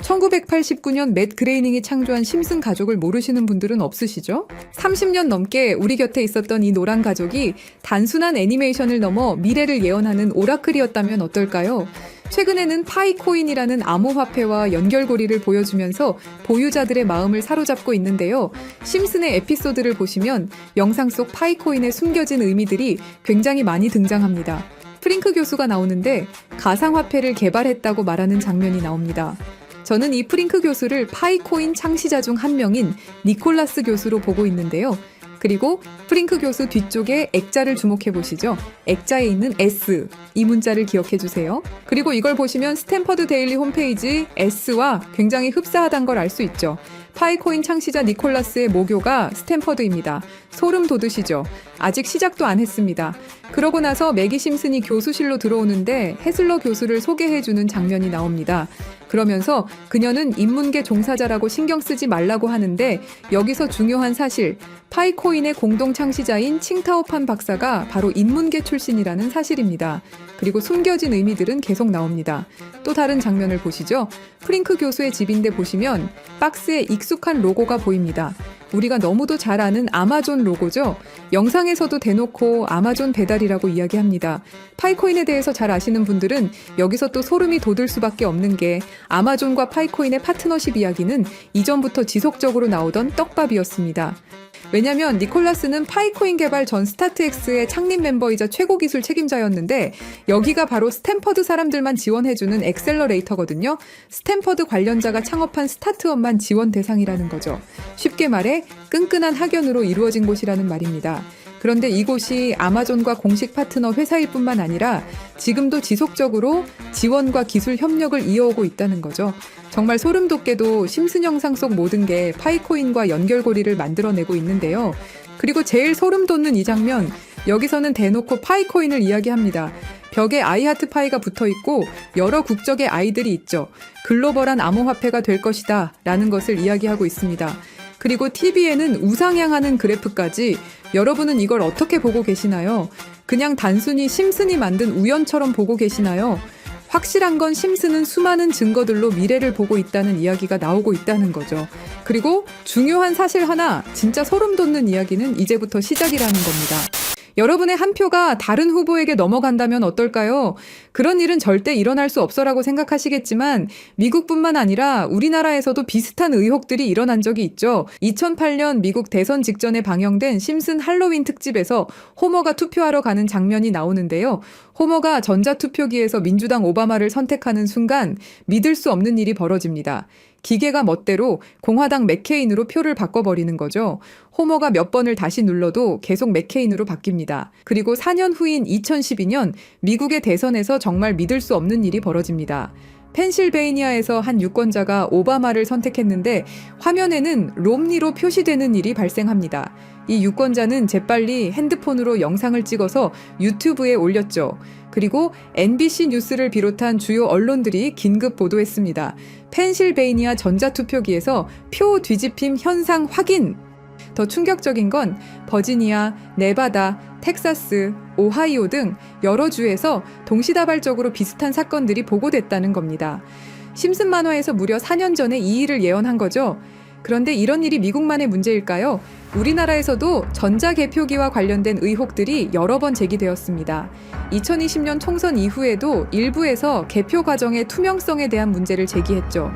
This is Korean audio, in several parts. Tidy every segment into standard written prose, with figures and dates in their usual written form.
1989년 맷 그레이닝이 창조한 심슨 가족을 모르시는 분들은 없으시죠? 30년 넘게 우리 곁에 있었던 이 노란 가족이 단순한 애니메이션을 넘어 미래를 예언하는 오라클이었다면 어떨까요? 최근에는 파이코인이라는 암호화폐와 연결고리를 보여주면서 보유자들의 마음을 사로잡고 있는데요. 심슨의 에피소드를 보시면 영상 속 파이코인에 숨겨진 의미들이 굉장히 많이 등장합니다. 프링크 교수가 나오는데 가상화폐를 개발했다고 말하는 장면이 나옵니다. 저는 이 프링크 교수를 파이코인 창시자 중 한 명인 니콜라스 교수로 보고 있는데요. 그리고 프링크 교수 뒤쪽에 액자를 주목해 보시죠. 액자에 있는 S, 이 문자를 기억해 주세요. 그리고 이걸 보시면 스탠퍼드 데일리 홈페이지 S와 굉장히 흡사하다는 걸 알 수 있죠. 파이코인 창시자 니콜라스의 모교가 스탠퍼드입니다. 소름 돋으시죠? 아직 시작도 안 했습니다. 그러고 나서 매기 심슨이 교수실로 들어오는데 해슬러 교수를 소개해주는 장면이 나옵니다. 그러면서 그녀는 인문계 종사자라고 신경 쓰지 말라고 하는데 여기서 중요한 사실, 파이코인의 공동 창시자인 칭타오판 박사가 바로 인문계 출신이라는 사실입니다. 그리고 숨겨진 의미들은 계속 나옵니다. 또 다른 장면을 보시죠. 프링크 교수의 집인데 보시면 박스에 익숙한 로고가 보입니다. 우리가 너무도 잘 아는 아마존 로고죠. 영상에서도 대놓고 아마존 배달이라고 이야기합니다. 파이코인에 대해서 잘 아시는 분들은 여기서 또 소름이 돋을 수밖에 없는 게 아마존과 파이코인의 파트너십 이야기는 이전부터 지속적으로 나오던 떡밥이었습니다. 왜냐면 니콜라스는 파이코인 개발 전 스타트엑스의 창립 멤버이자 최고 기술 책임자였는데 여기가 바로 스탠퍼드 사람들만 지원해주는 엑셀러레이터거든요. 스탠퍼드 관련자가 창업한 스타트업만 지원 대상이라는 거죠. 쉽게 말해 끈끈한 학연으로 이루어진 곳이라는 말입니다. 그런데 이곳이 아마존과 공식 파트너 회사일 뿐만 아니라 지금도 지속적으로 지원과 기술 협력을 이어오고 있다는 거죠. 정말 소름 돋게도 심슨 영상 속 모든 게 파이코인과 연결고리를 만들어내고 있는데요. 그리고 제일 소름 돋는 이 장면, 여기서는 대놓고 파이코인을 이야기합니다. 벽에 아이하트 파이가 붙어있고 여러 국적의 아이들이 있죠. 글로벌한 암호화폐가 될 것이다 라는 것을 이야기하고 있습니다. 그리고 TV에는 우상향하는 그래프까지. 여러분은 이걸 어떻게 보고 계시나요? 그냥 단순히 심슨이 만든 우연처럼 보고 계시나요? 확실한 건 심슨은 수많은 증거들로 미래를 보고 있다는 이야기가 나오고 있다는 거죠. 그리고 중요한 사실 하나, 진짜 소름 돋는 이야기는 이제부터 시작이라는 겁니다. 여러분의 한 표가 다른 후보에게 넘어간다면 어떨까요? 그런 일은 절대 일어날 수 없어라고 생각하시겠지만 미국뿐만 아니라 우리나라에서도 비슷한 의혹들이 일어난 적이 있죠. 2008년 미국 대선 직전에 방영된 심슨 할로윈 특집에서 호머가 투표하러 가는 장면이 나오는데요. 호머가 전자투표기에서 민주당 오바마를 선택하는 순간 믿을 수 없는 일이 벌어집니다. 기계가 멋대로 공화당 맥케인으로 표를 바꿔버리는 거죠. 호머가 몇 번을 다시 눌러도 계속 맥케인으로 바뀝니다. 그리고 4년 후인 2012년 미국의 대선에서 정말 믿을 수 없는 일이 벌어집니다. 펜실베이니아에서 한 유권자가 오바마를 선택했는데 화면에는 롬니로 표시되는 일이 발생합니다. 이 유권자는 재빨리 핸드폰으로 영상을 찍어서 유튜브에 올렸죠. 그리고 NBC 뉴스를 비롯한 주요 언론들이 긴급 보도했습니다. 펜실베이니아 전자투표기에서 표 뒤집힘 현상 확인! 더 충격적인 건 버지니아, 네바다, 텍사스, 오하이오 등 여러 주에서 동시다발적으로 비슷한 사건들이 보고됐다는 겁니다. 심슨 만화에서 무려 4년 전에 이 일을 예언한 거죠. 그런데 이런 일이 미국만의 문제일까요? 우리나라에서도 전자개표기와 관련된 의혹들이 여러 번 제기되었습니다. 2020년 총선 이후에도 일부에서 개표 과정의 투명성에 대한 문제를 제기했죠.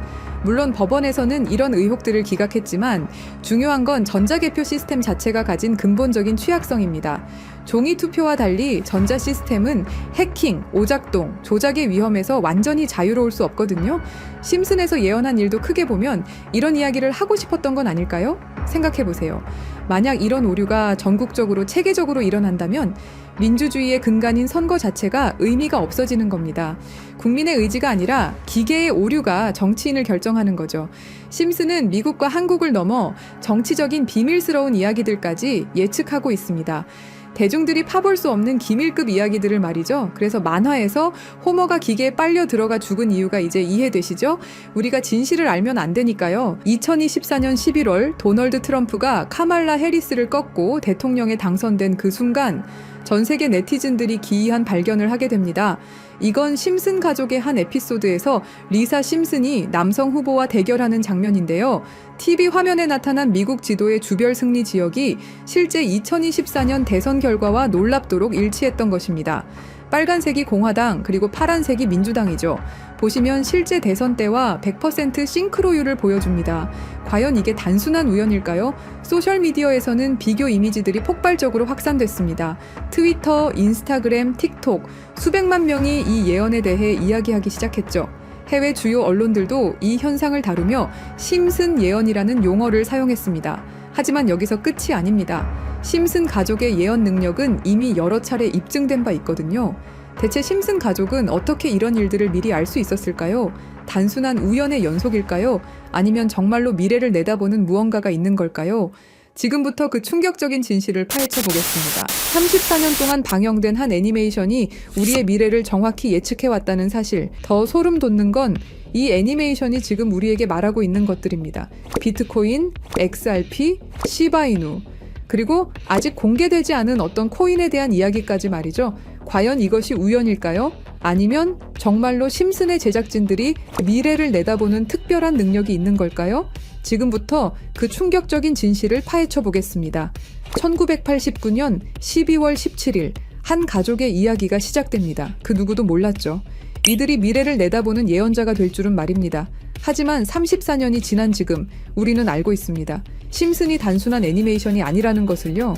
물론 법원에서는 이런 의혹들을 기각했지만 중요한 건 전자개표 시스템 자체가 가진 근본적인 취약성입니다. 종이 투표와 달리 전자 시스템은 해킹, 오작동, 조작의 위험에서 완전히 자유로울 수 없거든요. 심슨에서 예언한 일도 크게 보면 이런 이야기를 하고 싶었던 건 아닐까요? 생각해보세요. 만약 이런 오류가 전국적으로 체계적으로 일어난다면 민주주의의 근간인 선거 자체가 의미가 없어지는 겁니다. 국민의 의지가 아니라 기계의 오류가 정치인을 결정하는 거죠. 심슨은 미국과 한국을 넘어 정치적인 비밀스러운 이야기들까지 예측하고 있습니다. 대중들이 파볼 수 없는 기밀급 이야기들을 말이죠. 그래서 만화에서 호머가 기계에 빨려 들어가 죽은 이유가 이제 이해되시죠? 우리가 진실을 알면 안 되니까요. 2024년 11월 도널드 트럼프가 카말라 해리스를 꺾고 대통령에 당선된 그 순간 전 세계 네티즌들이 기이한 발견을 하게 됩니다. 이건 심슨 가족의 한 에피소드에서 리사 심슨이 남성 후보와 대결하는 장면인데요. TV 화면에 나타난 미국 지도의 주별 승리 지역이 실제 2024년 대선 결과와 놀랍도록 일치했던 것입니다. 빨간색이 공화당, 그리고 파란색이 민주당이죠. 보시면 실제 대선 때와 100% 싱크로율을 보여줍니다. 과연 이게 단순한 우연일까요? 소셜미디어에서는 비교 이미지들이 폭발적으로 확산됐습니다. 트위터, 인스타그램, 틱톡, 수백만 명이 이 예언에 대해 이야기하기 시작했죠. 해외 주요 언론들도 이 현상을 다루며 심슨 예언이라는 용어를 사용했습니다. 하지만 여기서 끝이 아닙니다. 심슨 가족의 예언 능력은 이미 여러 차례 입증된 바 있거든요. 대체 심슨 가족은 어떻게 이런 일들을 미리 알 수 있었을까요? 단순한 우연의 연속일까요? 아니면 정말로 미래를 내다보는 무언가가 있는 걸까요? 지금부터 그 충격적인 진실을 파헤쳐 보겠습니다. 34년 동안 방영된 한 애니메이션이 우리의 미래를 정확히 예측해왔다는 사실. 더 소름 돋는 건 이 애니메이션이 지금 우리에게 말하고 있는 것들입니다. 비트코인, XRP, 시바이누, 그리고 아직 공개되지 않은 어떤 코인에 대한 이야기까지 말이죠. 과연 이것이 우연일까요? 아니면 정말로 심슨의 제작진들이 미래를 내다보는 특별한 능력이 있는 걸까요? 지금부터 그 충격적인 진실을 파헤쳐 보겠습니다. 1989년 12월 17일 한 가족의 이야기가 시작됩니다. 그 누구도 몰랐죠. 이들이 미래를 내다보는 예언자가 될 줄은 말입니다. 하지만 34년이 지난 지금 우리는 알고 있습니다. 심슨이 단순한 애니메이션이 아니라는 것을요.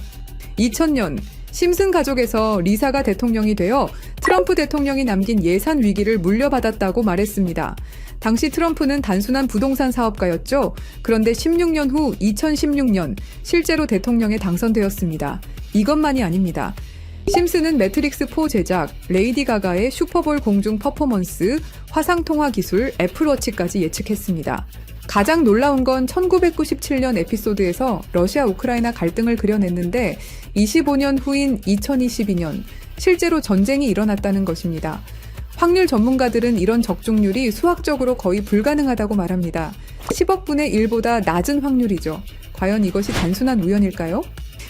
2000년 심슨 가족에서 리사가 대통령이 되어 트럼프 대통령이 남긴 예산 위기를 물려받았다고 말했습니다. 당시 트럼프는 단순한 부동산 사업가였죠. 그런데 16년 후 2016년 실제로 대통령에 당선되었습니다. 이것만이 아닙니다. 심슨은 매트릭스4 제작, 레이디 가가의 슈퍼볼 공중 퍼포먼스, 화상통화 기술, 애플워치까지 예측했습니다. 가장 놀라운 건 1997년 에피소드에서 러시아 우크라이나 갈등을 그려냈는데 25년 후인 2022년 실제로 전쟁이 일어났다는 것입니다. 확률 전문가들은 이런 적중률이 수학적으로 거의 불가능하다고 말합니다. 10억 분의 1보다 낮은 확률이죠. 과연 이것이 단순한 우연일까요?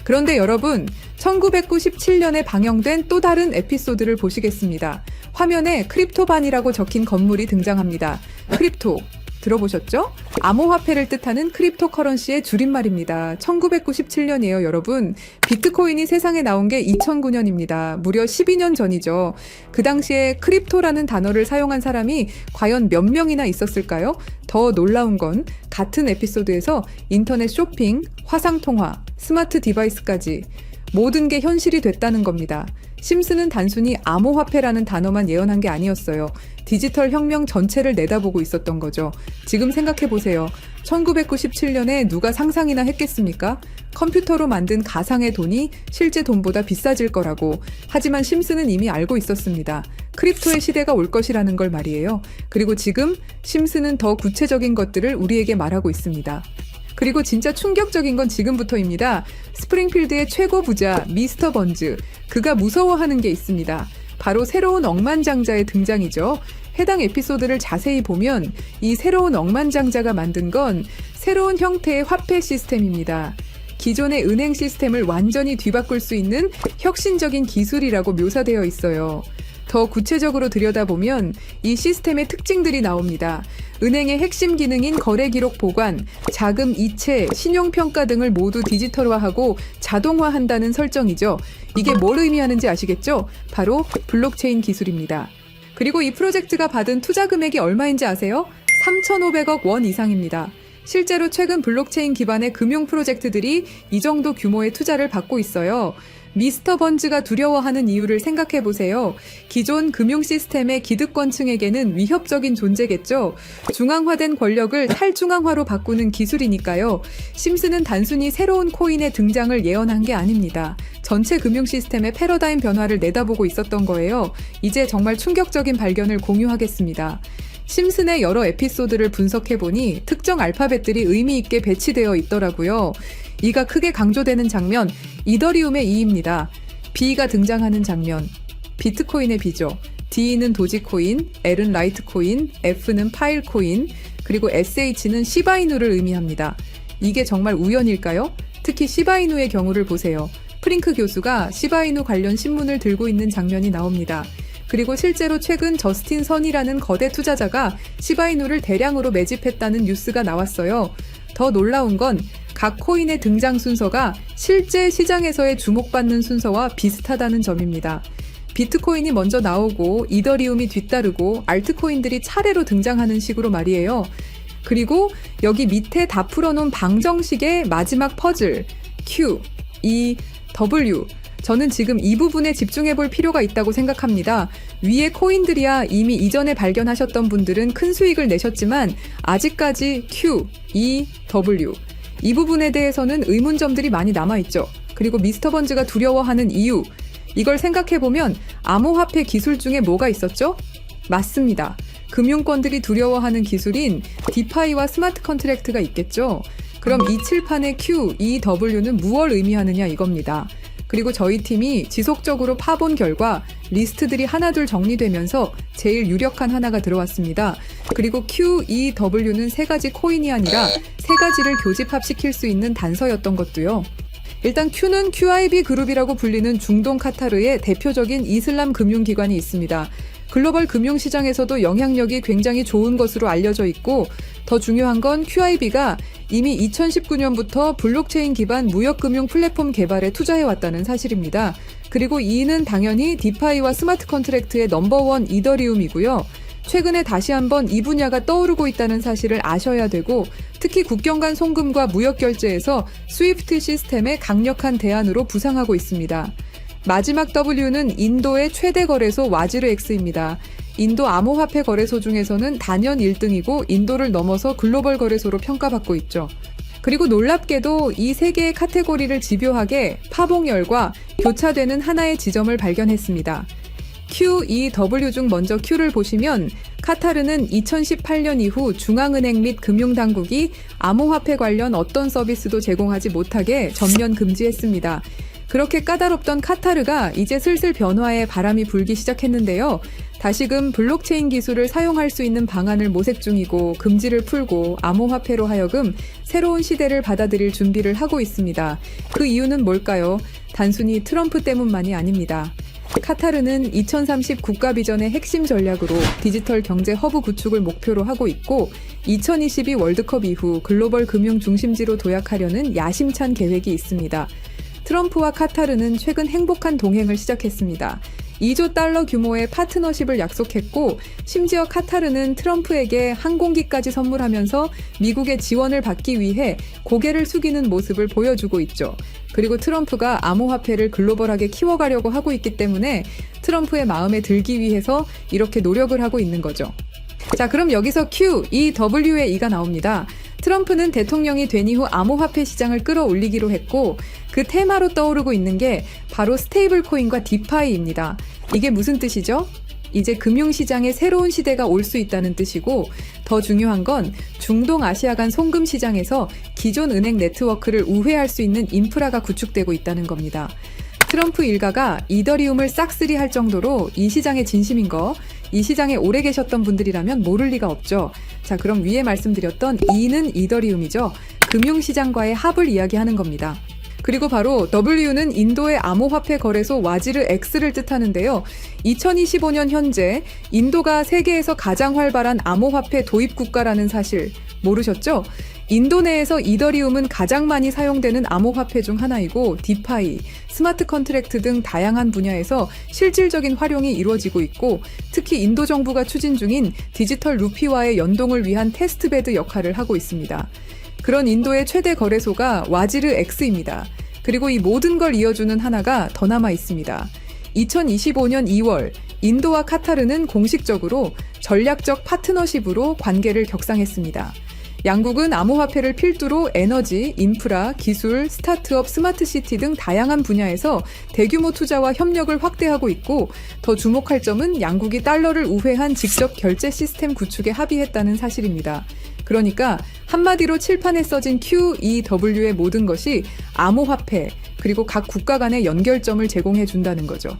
그런데 여러분, 1997년에 방영된 또 다른 에피소드를 보시겠습니다. 화면에 크립토반이라고 적힌 건물이 등장합니다. 크립토, 들어보셨죠? 암호화폐를 뜻하는 크립토커런시의 줄임말입니다. 1997년이에요, 여러분. 비트코인이 세상에 나온 게 2009년입니다. 무려 12년 전이죠. 그 당시에 크립토라는 단어를 사용한 사람이 과연 몇 명이나 있었을까요? 더 놀라운 건 같은 에피소드에서 인터넷 쇼핑, 화상통화, 스마트 디바이스까지 모든 게 현실이 됐다는 겁니다. 심슨은 단순히 암호화폐라는 단어만 예언한 게 아니었어요. 디지털 혁명 전체를 내다보고 있었던 거죠. 지금 생각해보세요. 1997년에 누가 상상이나 했겠습니까? 컴퓨터로 만든 가상의 돈이 실제 돈보다 비싸질 거라고. 하지만 심슨은 이미 알고 있었습니다. 크립토의 시대가 올 것이라는 걸 말이에요. 그리고 지금 심슨은 더 구체적인 것들을 우리에게 말하고 있습니다. 그리고 진짜 충격적인 건 지금부터입니다. 스프링필드의 최고 부자 미스터 번즈, 그가 무서워하는 게 있습니다. 바로 새로운 억만장자의 등장이죠. 해당 에피소드를 자세히 보면 이 새로운 억만장자가 만든 건 새로운 형태의 화폐 시스템입니다. 기존의 은행 시스템을 완전히 뒤바꿀 수 있는 혁신적인 기술이라고 묘사되어 있어요. 더 구체적으로 들여다보면 이 시스템의 특징들이 나옵니다. 은행의 핵심 기능인 거래 기록 보관, 자금 이체, 신용평가 등을 모두 디지털화하고 자동화한다는 설정이죠. 이게 뭘 의미하는지 아시겠죠? 바로 블록체인 기술입니다. 그리고 이 프로젝트가 받은 투자 금액이 얼마인지 아세요? 3,500억 원 이상입니다. 실제로 최근 블록체인 기반의 금융 프로젝트들이 이 정도 규모의 투자를 받고 있어요. 미스터 번즈가 두려워하는 이유를 생각해보세요. 기존 금융 시스템의 기득권층에게는 위협적인 존재겠죠. 중앙화된 권력을 탈중앙화로 바꾸는 기술이니까요. 심슨은 단순히 새로운 코인의 등장을 예언한 게 아닙니다. 전체 금융 시스템의 패러다임 변화를 내다보고 있었던 거예요. 이제 정말 충격적인 발견을 공유하겠습니다. 심슨의 여러 에피소드를 분석해보니 특정 알파벳들이 의미 있게 배치되어 있더라고요. 이가 크게 강조되는 장면, 이더리움의 E입니다. B가 등장하는 장면, 비트코인의 B죠. D는 도지코인, L은 라이트코인, F는 파일코인, 그리고 SH는 시바이누를 의미합니다. 이게 정말 우연일까요? 특히 시바이누의 경우를 보세요. 프링크 교수가 시바이누 관련 신문을 들고 있는 장면이 나옵니다. 그리고 실제로 최근 저스틴 선이라는 거대 투자자가 시바이누를 대량으로 매집했다는 뉴스가 나왔어요. 더 놀라운 건 각 코인의 등장 순서가 실제 시장에서의 주목받는 순서와 비슷하다는 점입니다. 비트코인이 먼저 나오고 이더리움이 뒤따르고 알트코인들이 차례로 등장하는 식으로 말이에요. 그리고 여기 밑에 다 풀어놓은 방정식의 마지막 퍼즐 Q, E, W. 저는 지금 이 부분에 집중해 볼 필요가 있다고 생각합니다. 위에 코인들이야 이미 이전에 발견하셨던 분들은 큰 수익을 내셨지만 아직까지 Q, E, W. 이 부분에 대해서는 의문점들이 많이 남아있죠. 그리고 미스터 번즈가 두려워하는 이유. 이걸 생각해보면 암호화폐 기술 중에 뭐가 있었죠? 맞습니다. 금융권들이 두려워하는 기술인 디파이와 스마트 컨트랙트가 있겠죠. 그럼 이 칠판의 Q, E, W는 무엇을 의미하느냐 이겁니다. 그리고 저희 팀이 지속적으로 파본 결과 리스트들이 하나둘 정리되면서 제일 유력한 하나가 들어왔습니다. 그리고 Q, E, W는 세 가지 코인이 아니라 세 가지를 교집합시킬 수 있는 단서였던 것도요. 일단 Q는 QIB 그룹이라고 불리는 중동 카타르의 대표적인 이슬람 금융기관이 있습니다. 글로벌 금융시장에서도 영향력이 굉장히 좋은 것으로 알려져 있고 더 중요한 건 QIB가 이미 2019년부터 블록체인 기반 무역금융 플랫폼 개발에 투자해왔다는 사실입니다. 그리고 E는 당연히 디파이와 스마트 컨트랙트의 넘버원 이더리움이고요. 최근에 다시 한번 이 분야가 떠오르고 있다는 사실을 아셔야 되고 특히 국경 간 송금과 무역 결제에서 스위프트 시스템의 강력한 대안으로 부상하고 있습니다. 마지막 W는 인도의 최대 거래소 와지르X입니다. 인도 암호화폐 거래소 중에서는 단연 1등이고 인도를 넘어서 글로벌 거래소로 평가받고 있죠. 그리고 놀랍게도 이 세 개의 카테고리를 집요하게 파봉열과 교차되는 하나의 지점을 발견했습니다. Q, E, W 중 먼저 Q를 보시면 카타르는 2018년 이후 중앙은행 및 금융당국이 암호화폐 관련 어떤 서비스도 제공하지 못하게 전면 금지했습니다. 그렇게 까다롭던 카타르가 이제 슬슬 변화의 바람이 불기 시작했는데요. 다시금 블록체인 기술을 사용할 수 있는 방안을 모색 중이고 금지를 풀고 암호화폐로 하여금 새로운 시대를 받아들일 준비를 하고 있습니다. 그 이유는 뭘까요? 단순히 트럼프 때문만이 아닙니다. 카타르는 2030 국가 비전의 핵심 전략으로 디지털 경제 허브 구축을 목표로 하고 있고 2022 월드컵 이후 글로벌 금융 중심지로 도약하려는 야심찬 계획이 있습니다. 트럼프와 카타르는 최근 행복한 동행을 시작했습니다. 2조 달러 규모의 파트너십을 약속했고 심지어 카타르는 트럼프에게 항공기까지 선물하면서 미국의 지원을 받기 위해 고개를 숙이는 모습을 보여주고 있죠. 그리고 트럼프가 암호화폐를 글로벌하게 키워가려고 하고 있기 때문에 트럼프의 마음에 들기 위해서 이렇게 노력을 하고 있는 거죠. 자, 그럼 여기서 Q, E, W의 E가 나옵니다. 트럼프는 대통령이 된 이후 암호화폐 시장을 끌어올리기로 했고 그 테마로 떠오르고 있는 게 바로 스테이블 코인과 디파이입니다. 이게 무슨 뜻이죠? 이제 금융시장에 새로운 시대가 올 수 있다는 뜻이고 더 중요한 건 중동 아시아 간 송금 시장에서 기존 은행 네트워크를 우회할 수 있는 인프라가 구축되고 있다는 겁니다. 트럼프 일가가 이더리움을 싹쓸이 할 정도로 이 시장에 진심인 거, 이 시장에 오래 계셨던 분들이라면 모를 리가 없죠. 자, 그럼 위에 말씀드렸던 E는 이더리움이죠. 금융시장과의 합을 이야기하는 겁니다. 그리고 바로 W는 인도의 암호화폐 거래소 와지르 X를 뜻하는데요. 2025년 현재 인도가 세계에서 가장 활발한 암호화폐 도입 국가라는 사실 모르셨죠? 인도 내에서 이더리움은 가장 많이 사용되는 암호화폐 중 하나이고 디파이, 스마트 컨트랙트 등 다양한 분야에서 실질적인 활용이 이루어지고 있고 특히 인도 정부가 추진 중인 디지털 루피와의 연동을 위한 테스트베드 역할을 하고 있습니다. 그런 인도의 최대 거래소가 와지르 X입니다. 그리고 이 모든 걸 이어주는 하나가 더 남아 있습니다. 2025년 2월 인도와 카타르는 공식적으로 전략적 파트너십으로 관계를 격상했습니다. 양국은 암호화폐를 필두로 에너지, 인프라, 기술, 스타트업, 스마트시티 등 다양한 분야에서 대규모 투자와 협력을 확대하고 있고 더 주목할 점은 양국이 달러를 우회한 직접 결제 시스템 구축에 합의했다는 사실입니다. 그러니까 한마디로 칠판에 써진 Q, E, W의 모든 것이 암호화폐 그리고 각 국가 간의 연결점을 제공해 준다는 거죠.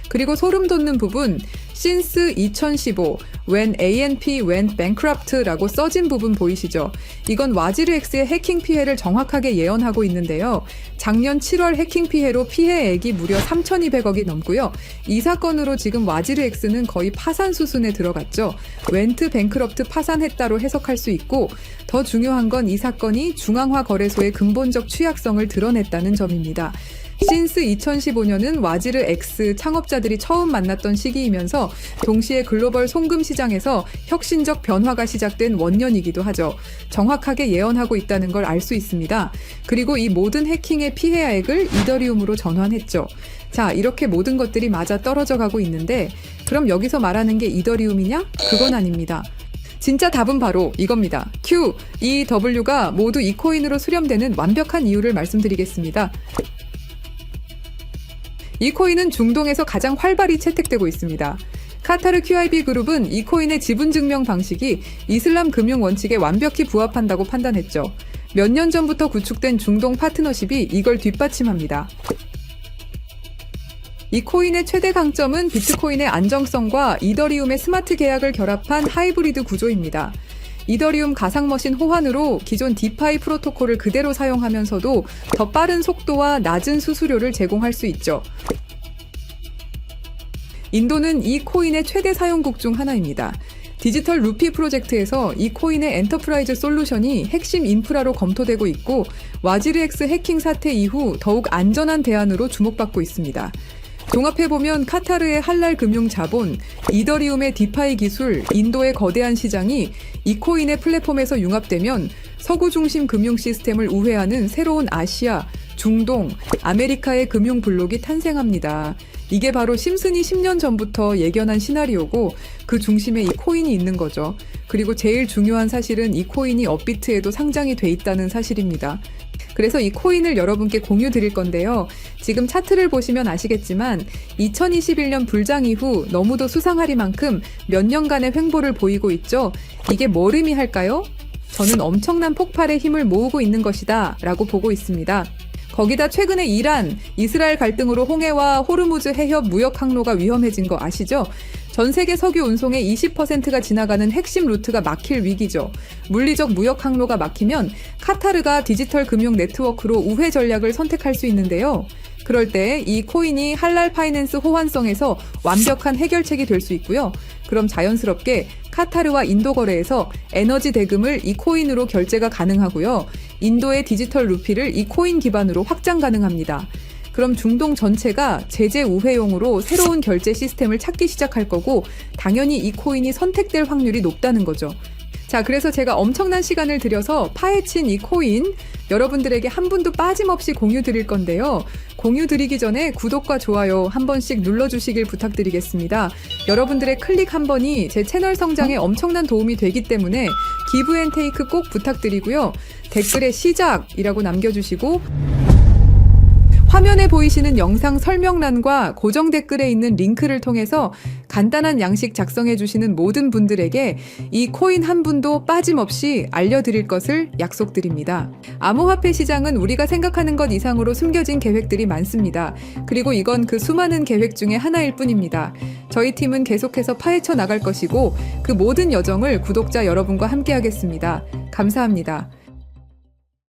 그리고 소름 돋는 부분, since 2015, when ANP went bankrupt라고 써진 부분 보이시죠? 이건 와지르X의 해킹 피해를 정확하게 예언하고 있는데요. 작년 7월 해킹 피해로 피해액이 무려 3,200억이 넘고요. 이 사건으로 지금 와지르X는 거의 파산 수순에 들어갔죠. went bankrupt 파산했다로 해석할 수 있고, 더 중요한 건 이 사건이 중앙화 거래소의 근본적 취약성을 드러냈다는 점입니다. since 2015년은 와지르 X 창업자들이 처음 만났던 시기이면서 동시에 글로벌 송금 시장에서 혁신적 변화가 시작된 원년이기도 하죠. 정확하게 예언하고 있다는 걸 알 수 있습니다. 그리고 이 모든 해킹의 피해액을 이더리움으로 전환했죠. 자, 이렇게 모든 것들이 맞아 떨어져 가고 있는데 그럼 여기서 말하는 게 이더리움이냐? 그건 아닙니다. 진짜 답은 바로 이겁니다. Q, E, W가 모두 이 코인으로 수렴되는 완벽한 이유를 말씀드리겠습니다. 이 코인은 중동에서 가장 활발히 채택되고 있습니다. 카타르 QIB 그룹은 이 코인의 지분 증명 방식이 이슬람 금융 원칙에 완벽히 부합한다고 판단했죠. 몇 년 전부터 구축된 중동 파트너십이 이걸 뒷받침합니다. 이 코인의 최대 강점은 비트코인의 안정성과 이더리움의 스마트 계약을 결합한 하이브리드 구조입니다. 이더리움 가상머신 호환으로 기존 디파이 프로토콜을 그대로 사용하면서도 더 빠른 속도와 낮은 수수료를 제공할 수 있죠. 인도는 이 코인의 최대 사용국 중 하나입니다. 디지털 루피 프로젝트에서 이 코인의 엔터프라이즈 솔루션이 핵심 인프라로 검토되고 있고 와지르X 해킹 사태 이후 더욱 안전한 대안으로 주목받고 있습니다. 종합해보면 카타르의 할랄 금융 자본, 이더리움의 디파이 기술, 인도의 거대한 시장이 이 코인의 플랫폼에서 융합되면 서구 중심 금융 시스템을 우회하는 새로운 아시아, 중동, 아메리카의 금융 블록이 탄생합니다. 이게 바로 심슨이 10년 전부터 예견한 시나리오고 그 중심에 이 코인이 있는 거죠. 그리고 제일 중요한 사실은 이 코인이 업비트에도 상장이 돼 있다는 사실입니다. 그래서 이 코인을 여러분께 공유 드릴 건데요. 지금 차트를 보시면 아시겠지만 2021년 불장 이후 너무도 수상하리만큼 몇 년간의 횡보를 보이고 있죠. 이게 뭘 의미할까요? 저는 엄청난 폭발의 힘을 모으고 있는 것이다 라고 보고 있습니다. 거기다 최근에 이란, 이스라엘 갈등으로 홍해와 호르무즈 해협 무역 항로가 위험해진 거 아시죠? 전 세계 석유 운송의 20%가 지나가는 핵심 루트가 막힐 위기죠. 물리적 무역 항로가 막히면 카타르가 디지털 금융 네트워크로 우회 전략을 선택할 수 있는데요. 그럴 때 이 코인이 할랄 파이낸스 호환성에서 완벽한 해결책이 될 수 있고요. 그럼 자연스럽게 카타르와 인도 거래에서 에너지 대금을 이 코인으로 결제가 가능하고요. 인도의 디지털 루피를 이 코인 기반으로 확장 가능합니다. 그럼 중동 전체가 제재 우회용으로 새로운 결제 시스템을 찾기 시작할 거고 당연히 이 코인이 선택될 확률이 높다는 거죠. 자, 그래서 제가 엄청난 시간을 들여서 파헤친 이 코인 여러분들에게 한 분도 빠짐없이 공유 드릴 건데요. 공유 드리기 전에 구독과 좋아요 한 번씩 눌러주시길 부탁드리겠습니다. 여러분들의 클릭 한 번이 제 채널 성장에 엄청난 도움이 되기 때문에 기브 앤 테이크 꼭 부탁드리고요. 댓글에 시작이라고 남겨주시고 화면에 보이시는 영상 설명란과 고정 댓글에 있는 링크를 통해서 간단한 양식 작성해 주시는 모든 분들에게 이 코인 한 분도 빠짐없이 알려드릴 것을 약속드립니다. 암호화폐 시장은 우리가 생각하는 것 이상으로 숨겨진 계획들이 많습니다. 그리고 이건 그 수많은 계획 중에 하나일 뿐입니다. 저희 팀은 계속해서 파헤쳐 나갈 것이고 그 모든 여정을 구독자 여러분과 함께 하겠습니다. 감사합니다.